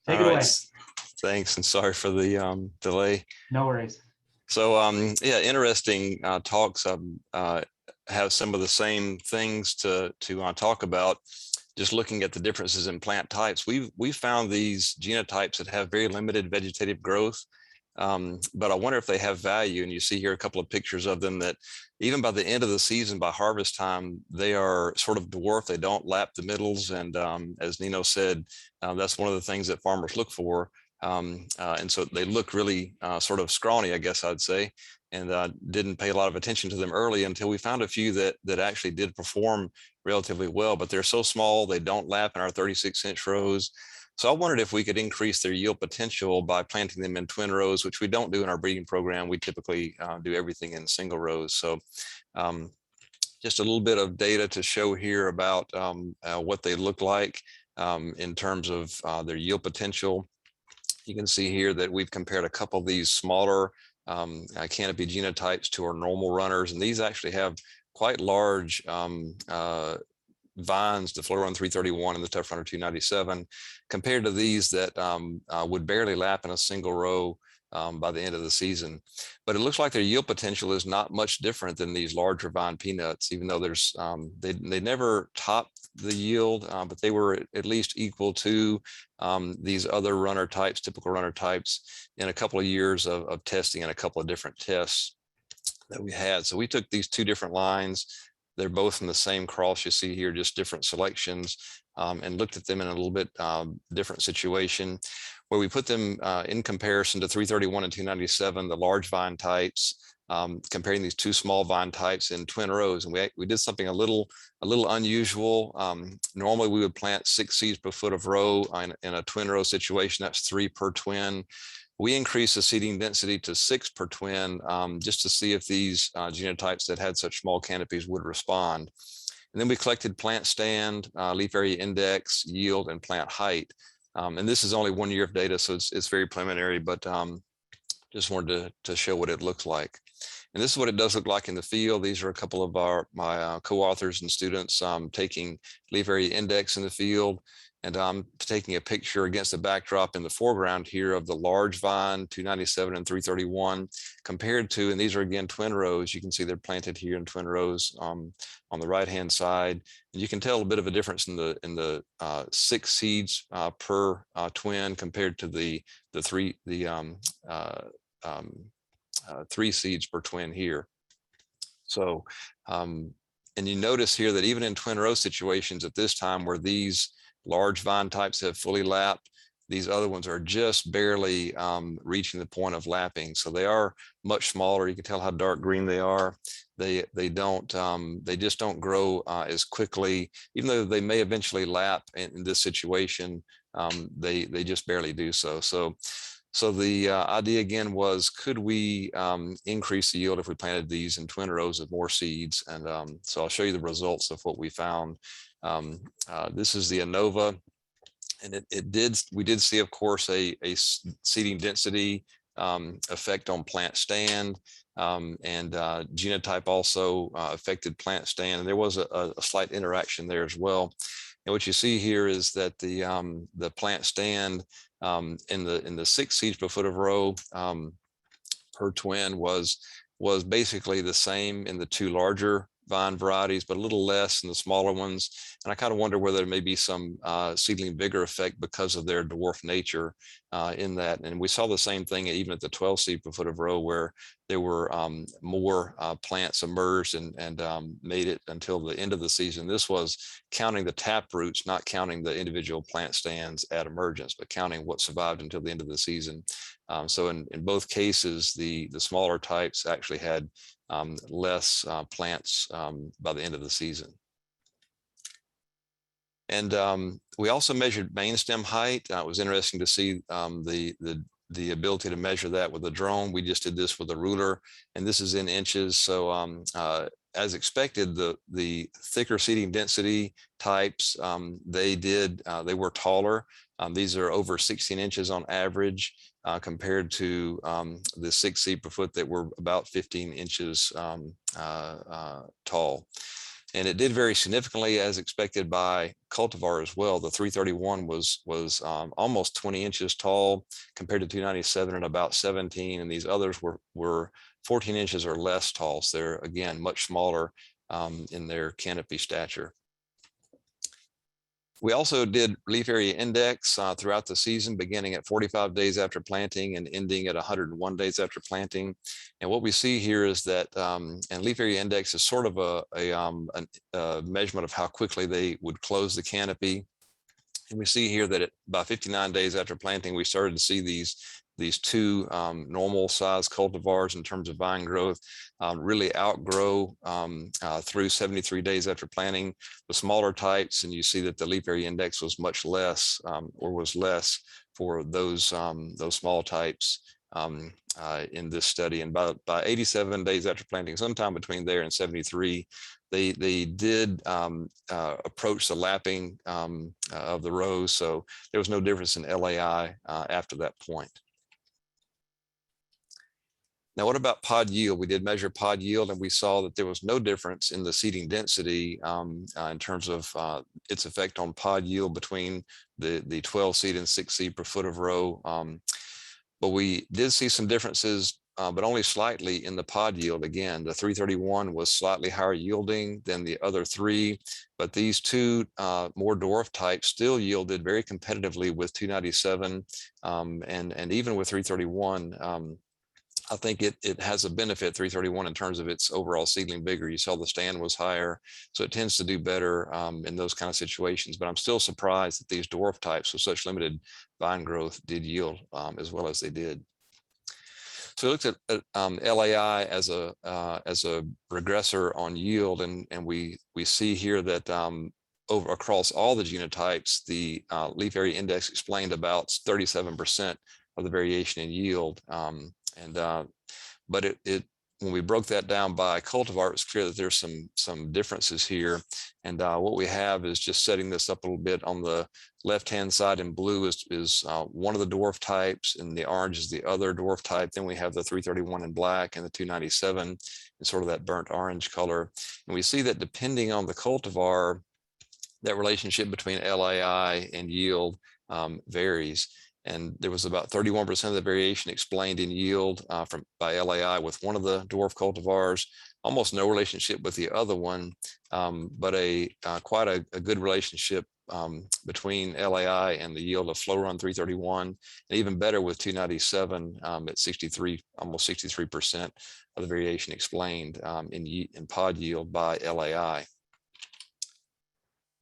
Take All it right. away. Thanks, and sorry for the delay. No worries. So, yeah, interesting talks. Have some of the same things to talk about. Just looking at the differences in plant types, we've found these genotypes that have very limited vegetative growth. But I wonder if they have value. And you see here a couple of pictures of them that even by the end of the season, by harvest time, they are sort of dwarf. They don't lap the middles. And as Nino said, that's one of the things that farmers look for. And so they look really sort of scrawny, I guess I'd say, and didn't pay a lot of attention to them early until we found a few that actually did perform relatively well. But they're so small, they don't lap in our 36-inch rows. So I wondered if we could increase their yield potential by planting them in twin rows, which we don't do in our breeding program. We typically do everything in single rows. So just a little bit of data to show here about what they look like in terms of their yield potential. You can see here that we've compared a couple of these smaller canopy genotypes to our normal runners, and these actually have quite large vines, the Floron 331 and the Tough Runner 297, compared to these that would barely lap in a single row by the end of the season. But it looks like their yield potential is not much different than these larger vine peanuts, even though there's they never topped the yield, but they were at least equal to these other runner types, typical runner types, in a couple of years of testing and a couple of different tests that we had. So we took these two different lines. They're both in the same cross you see here, just different selections, and looked at them in a little bit different situation where we put them in comparison to 331 and 297, the large vine types, comparing these two small vine types in twin rows. And we did something a little unusual. Normally we would plant 6 seeds per foot of row in a twin row situation. That's 3 per twin. We increased the seeding density to 6 per twin just to see if these genotypes that had such small canopies would respond. And then we collected plant stand, leaf area index, yield, and plant height. And this is only 1 year of data, so it's very preliminary, but just wanted to show what it looks like. And this is what it does look like in the field. These are a couple of my co-authors and students taking leaf area index in the field. And I'm taking a picture against the backdrop in the foreground here of the large vine 297 and 331 compared to, and these are again twin rows. You can see they're planted here in twin rows on the right-hand side. And you can tell a bit of a difference in the 6 seeds per twin compared to the 3 seeds per twin here. So, and you notice here that even in twin row situations at this time where these large vine types have fully lapped, these other ones are just barely reaching the point of lapping. So they are much smaller. You can tell how dark green they are. They just don't grow as quickly, even though they may eventually lap in this situation. They just barely do so. So the idea again was, could we increase the yield if we planted these in twin rows of more seeds? And so I'll show you the results of what we found. This is the ANOVA, and we did see, of course, a seeding density effect on plant stand, and genotype also affected plant stand. And there was a slight interaction there as well. And what you see here is that the plant stand in the 6 seeds per foot of row per twin was basically the same in the 2 larger vine varieties, but a little less in the smaller ones. And I kind of wonder whether there may be some seedling vigor effect because of their dwarf nature in that. And we saw the same thing even at the 12 seed per foot of row, where there were more plants emerged and made it until the end of the season. This was counting the tap roots, not counting the individual plant stands at emergence, but counting what survived until the end of the season. So in both cases, the smaller types actually had less plants by the end of the season. And we also measured main stem height. It was interesting to see the ability to measure that with a drone. We just did this with a ruler, and this is in inches. So as expected, the thicker seeding density types, they were taller. These are over 16 inches on average, compared to the 6 seed per foot that were about 15 inches tall. And it did very significantly as expected by cultivar as well. The 331 was almost 20 inches tall compared to 297 and about 17. And these others were 14 inches or less tall. So they're, again, much smaller in their canopy stature. We also did leaf area index throughout the season, beginning at 45 days after planting and ending at 101 days after planting. And what we see here is that, and leaf area index is sort of a measurement of how quickly they would close the canopy. And we see here that by 59 days after planting, we started to see these two normal size cultivars in terms of vine growth really outgrow through 73 days after planting the smaller types. And you see that the leaf area index was much less or was less for those small types in this study. And by 87 days after planting, sometime between there and 73, they did approach the lapping of the rows. So there was no difference in LAI after that point. Now, what about pod yield? We did measure pod yield, and we saw that there was no difference in the seeding density in terms of its effect on pod yield between the 12 seed and 6 seed per foot of row. But we did see some differences, but only slightly in the pod yield. Again, the 331 was slightly higher yielding than the other three, but these two more dwarf types still yielded very competitively with 297 and even with 331. I think it has a benefit, 331, in terms of its overall seedling vigor. You saw the stand was higher, so it tends to do better in those kind of situations. But I'm still surprised that these dwarf types with such limited vine growth did yield as well as they did. So we looked at LAI as a regressor on yield, and we see here that across all the genotypes, the leaf area index explained about 37% of the variation in yield. But when we broke that down by cultivar, it's clear that there's some differences here. And what we have is, just setting this up a little bit, on the left-hand side in blue is one of the dwarf types, and the orange is the other dwarf type. Then we have the 331 in black and the 297 in sort of that burnt orange color. And we see that depending on the cultivar, that relationship between LAI and yield varies. And there was about 31% of the variation explained in yield by LAI with one of the dwarf cultivars, almost no relationship with the other one, but quite a good relationship between LAI and the yield of Flow Run 331, and even better with 297 at 63, almost 63% of the variation explained in pod yield by LAI.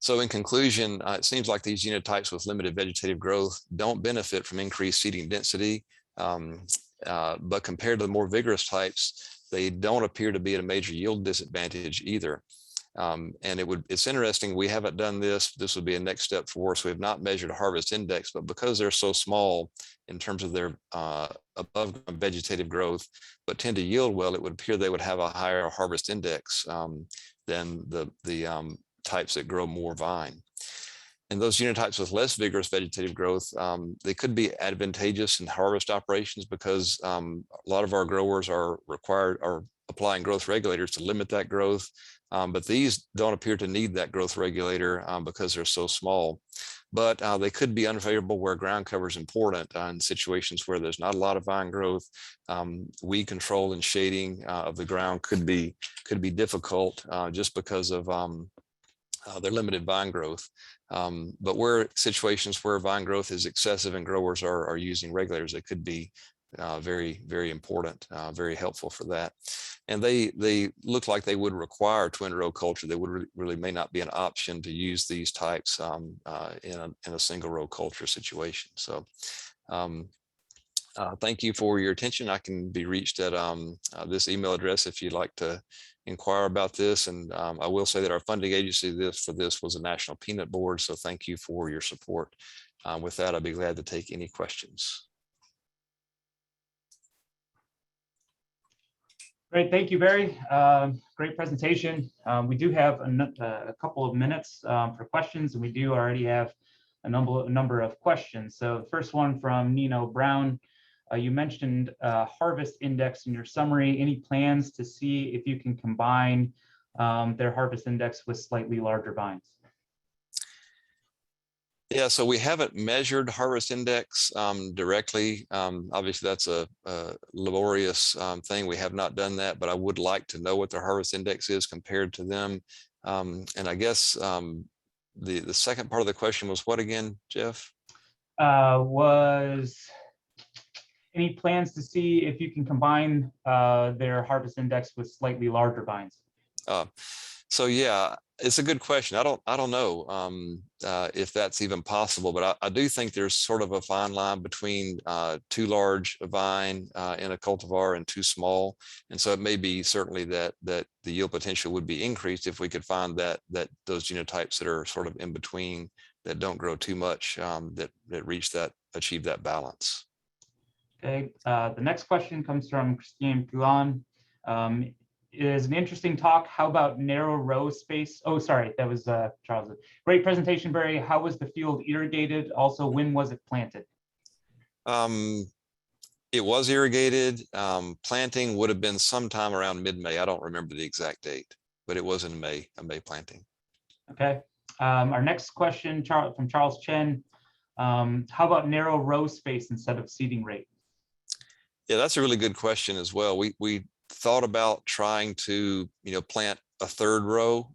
So in conclusion, it seems like these genotypes with limited vegetative growth don't benefit from increased seeding density, but compared to the more vigorous types, they don't appear to be at a major yield disadvantage either. And it's interesting, we haven't done this. This would be a next step for us. We have not measured harvest index, but because they're so small in terms of their above vegetative growth, but tend to yield well, it would appear they would have a higher harvest index than the types that grow more vine. And those genotypes with less vigorous vegetative growth, they could be advantageous in harvest operations, because a lot of our growers are applying growth regulators to limit that growth. But these don't appear to need that growth regulator because they're so small. But they could be unfavorable where ground cover is important in situations where there's not a lot of vine growth. Weed control and shading of the ground could be difficult just because of their limited vine growth. But where situations where vine growth is excessive and growers are using regulators, they could be very, very important, very helpful for that. And they look like they would require twin row culture. They would really may not be an option to use these types in a single row culture situation. So thank you for your attention. I can be reached at this email address if you'd like to inquire about this. And I will say that our funding agency for this was a National Peanut Board. So thank you for your support. With that, I'd be glad to take any questions. Great, thank you, Barry. Great presentation. We do have a couple of minutes for questions, and we do already have a number of questions. So the first one from Nino Brown. You mentioned harvest index in your summary. Any plans to see if you can combine their harvest index with slightly larger vines? Yeah, so we haven't measured harvest index directly. Obviously, that's a laborious thing. We have not done that, but I would like to know what their harvest index is compared to them. And I guess the second part of the question was what again, Jeff? Was any plans to see if you can combine their harvest index with slightly larger vines? So yeah, it's a good question. I don't know if that's even possible, but I do think there's sort of a fine line between too large a vine in a cultivar and too small. And so it may be certainly that the yield potential would be increased if we could find that those genotypes that are sort of in between, that don't grow too much, that achieve that balance. Okay, the next question comes from Christine Guan. It is an interesting talk. How about narrow row space? Oh, sorry, that was Charles. Great presentation, Barry. How was the field irrigated? Also, when was it planted? It was irrigated. Planting would have been sometime around mid-May. I don't remember the exact date, but it was in May, a May planting. Okay. Our next question from Charles Chen. How about narrow row space instead of seeding rate? Yeah, that's a really good question as well. We thought about trying to plant a third row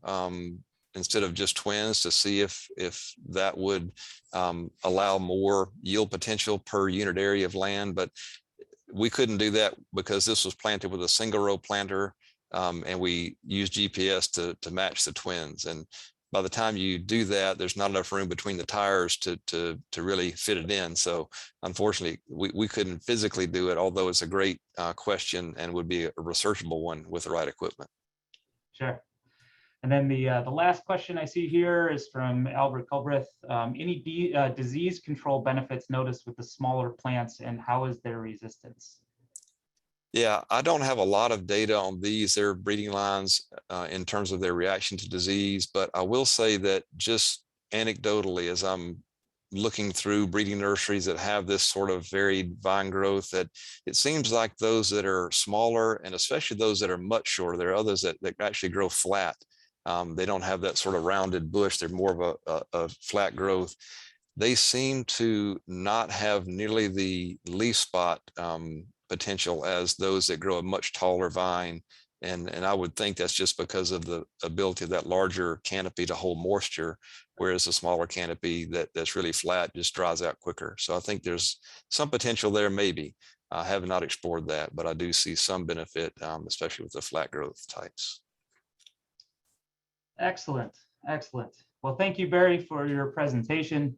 instead of just twins to see if that would allow more yield potential per unit area of land, but we couldn't do that because this was planted with a single row planter, and we used GPS to match the twins. And by the time you do that, there's not enough room between the tires to really fit it in. So unfortunately, we couldn't physically do it, although it's a great question and would be a researchable one with the right equipment. Sure. And then the last question I see here is from Albert Culbreth. Any disease control benefits noticed with the smaller plants, and how is their resistance? Yeah, I don't have a lot of data on these, their breeding lines in terms of their reaction to disease, but I will say that just anecdotally, as I'm looking through breeding nurseries that have this sort of varied vine growth, that it seems like those that are smaller, and especially those that are much shorter, there are others that actually grow flat. They don't have that sort of rounded bush. They're more of a flat growth. They seem to not have nearly the leaf spot potential as those that grow a much taller vine. And I would think that's just because of the ability of that larger canopy to hold moisture, whereas a smaller canopy that's really flat just dries out quicker. So I think there's some potential there, maybe. I have not explored that, but I do see some benefit, especially with the flat growth types. Excellent, excellent. Well, thank you, Barry, for your presentation.